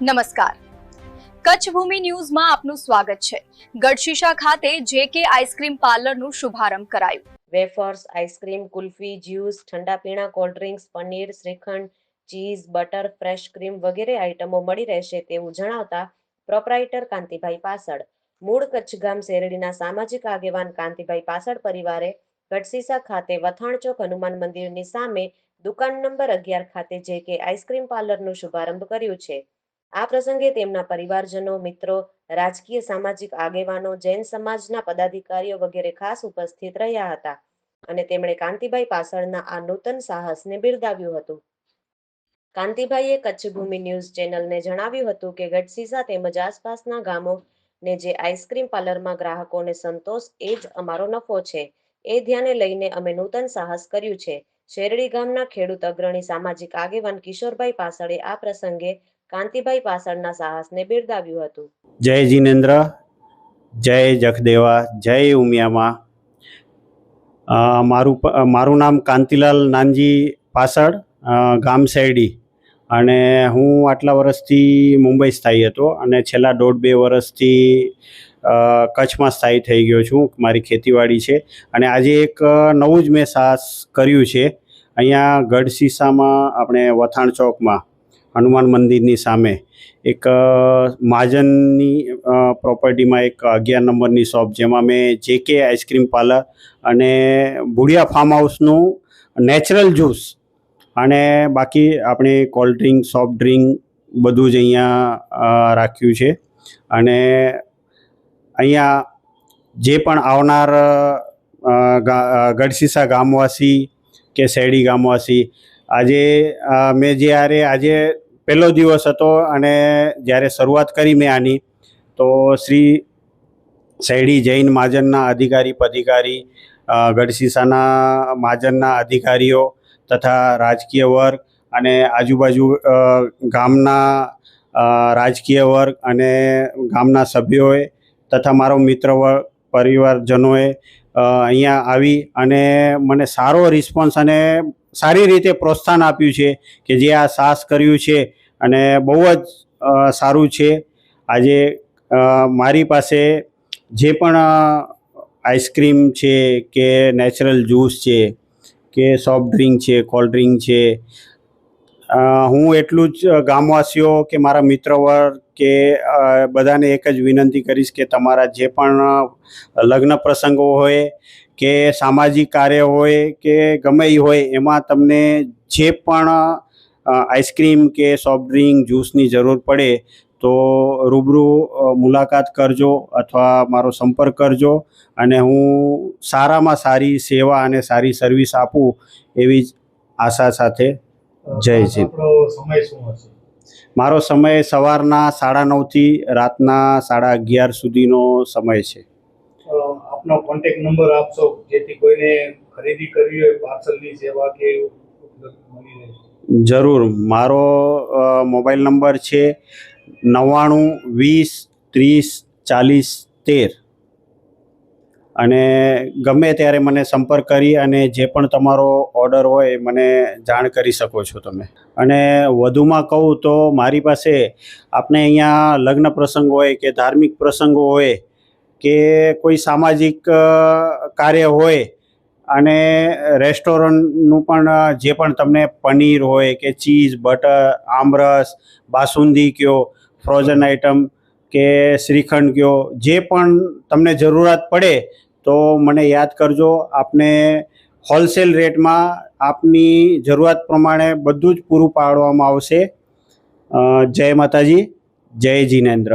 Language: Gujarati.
નમસ્કાર, કચ્છ ભૂમિ ન્યૂઝમાં આપનું સ્વાગત છે। ગઢશીશા ખાતે જેકે આઈસ્ક્રીમ પાર્લરનું શુભારંભ કરાયું। વેફર્સ, આઈસ્ક્રીમ, કુલ્ફી, જ્યુસ, ઠંડા પીણા, cold drinks, paneer, shrikhand, cheese, butter, fresh cream વગેરે આઇટમો મળી રહેશે તેવું જણાવતા પ્રોપરાઇટર કાંતિભાઈ પાસડ, મૂળ કચ્છ ગામ શેરડીના સામાજિક આગેવાન કાંતિભાઈ પાસડ પરિવારે ગઢશીશા ખાતે વથાણ ચોક હનુમાન મંદિરની સામે દુકાન નંબર 11 ખાતે જેકે આઈસ્ક્રીમ પાર્લરનું શુભારંભ કર્યું છે। આ પ્રસંગે તેમના પરિવારજનો, મિત્રો, રાજકીય સામાજિક આગેવાનો, જૈન સમાજના પદાધિકારીઓ વગેરે ખાસ ઉપસ્થિત રહ્યા હતા અને તેમણે કાંતિભાઈ પાસડના આ નૂતન સાહસને બિરદાવ્યું હતું। કાંતિભાઈએ કચ્છ ભૂમિ ન્યૂઝ ચેનલને જણાવ્યું હતું કે ગઢશીશા તેમજ આસપાસના ગામોને જે આઈસ્ક્રીમ પાર્લરમાં ગ્રાહકોને સંતોષ એ જ અમારો નફો છે। એ ધ્યાને લઈને અમે નૂતન સાહસ કર્યું છે। શેરડી ગામના ખેડૂત અગ્રણી સામાજિક આગેવાન કિશોરભાઈ પાસડે આ પ્રસંગે કાંતિભાઈ પાસડના સાહસને બિરદાવ્યું હતું। જય જીનેન્દ્ર, જય જખદેવા, જય ઉમિયામાં। મારું નામ કાંતિલાલ નાનજી પાસડ, ગામ શેરડી, અને હું આટલા વર્ષથી મુંબઈ સ્થાયી હતો અને છેલ્લા 1.5-2 વર્ષથી કચ્છમાં સ્થાયી થઈ ગયો છું। મારી ખેતીવાડી છે અને આજે એક નવું જ મેં સાહસ કર્યું છે। અહીંયા ગઢશીશામાં આપણે વથાણ ચોકમાં હનુમાન મંદિરની સામે એક મહાજનની પ્રોપર્ટીમાં એક 11 નંબરની શોપ, જેમાં મેં જેકે આઈસ્ક્રીમ પાર્લર અને ભુડિયા ફાર્મ હાઉસનું નેચરલ જ્યુસ અને બાકી આપણે કોલ્ડ ડ્રિંક, સોફ્ટ ડ્રિંક બધું જ અહીંયા રાખ્યું છે। અને અહીંયા જે પણ આવનાર ગઢશીશા ગામવાસી કે શેરડી ગામવાસી, મેં આજે પહેલો દિવસ હતો અને જ્યારે શરૂઆત કરી મેં આની, તો શ્રી શેરડી જૈન મહાજનના અધિકારી પદાધિકારી, ગઢશીશાના મહાજનના અધિકારીઓ તથા રાજકીય વર્ગ અને આજુબાજુ ગામના રાજકીય વર્ગ અને ગામના સભ્યોએ તથા મારો મિત્ર વર્ગ, પરિવારજનોએ અહીંયા આવી અને મને સારો રિસ્પોન્સ અને સારી રીતે પ્રોત્સાહન આપ્યું છે કે જે આ સાહસ કર્યું છે અને બહુ જ સારું છે। આજે મારી પાસે જે પણ આઈસ્ક્રીમ છે કે નેચરલ જ્યુસ છે કે સોફ્ટ ડ્રિંક છે, કોલ્ડ ડ્રિંક છે, હું એટલું જ ગામવાસીઓ કે મારા મિત્ર વર્ગ કે બધાને એક જ વિનંતી કરીશ કે તમારા જે પણ લગ્ન પ્રસંગો હોય કે સામાજિક કાર્ય હોય કે ગમે એ હોય, એમાં તમને જે પણ આઈસ્ક્રીમ કે સોફ્ટ ડ્રિંક, જ્યુસની જરૂર પડે તો રૂબરૂ મુલાકાત કરજો અથવા મારો સંપર્ક કરજો અને હું સારામાં સારી સેવા અને સારી સર્વિસ આપું એવી જ આશા સાથે જય હિન્દ। મારો સમય સવારના 9:30 થી રાતના 11:30 સુધીનો સમય છે। આપનો કોન્ટેક્ટ નંબર આપશો જેથી કોઈને ખરીદી કરવી હોય પાર્સલની સેવા કે મળી રહે? જરૂર, મારો મોબાઈલ નંબર છે 9920304013 અને ગમે ત્યારે મને સંપર્ક કરી અને જે પણ તમારો ઓર્ડર હોય મને જાણ કરી શકો છો તમે। અને વધુમાં કહું તો મારી પાસે આપણે અહીંયા લગ્ન પ્રસંગ હોય કે ધાર્મિક પ્રસંગો હોય કે કોઈ સામાજિક કાર્ય હોય અને રેસ્ટોરન્ટનું પણ જે પણ તમને પનીર હોય કે ચીઝ, બટર, આમરસ, બાસુંદી કયો, ફ્રોઝન આઇટમ કે શ્રીખંડ કયો, જે પણ તમને જરૂરિયાત પડે તો મને યાદ કરજો। આપને હોલસેલ રેટમાં આપની જરૂરિયાત પ્રમાણે બધું જ પૂરું પાડવામાં આવશે। જય માતાજી, જય જીનેન્દ્ર।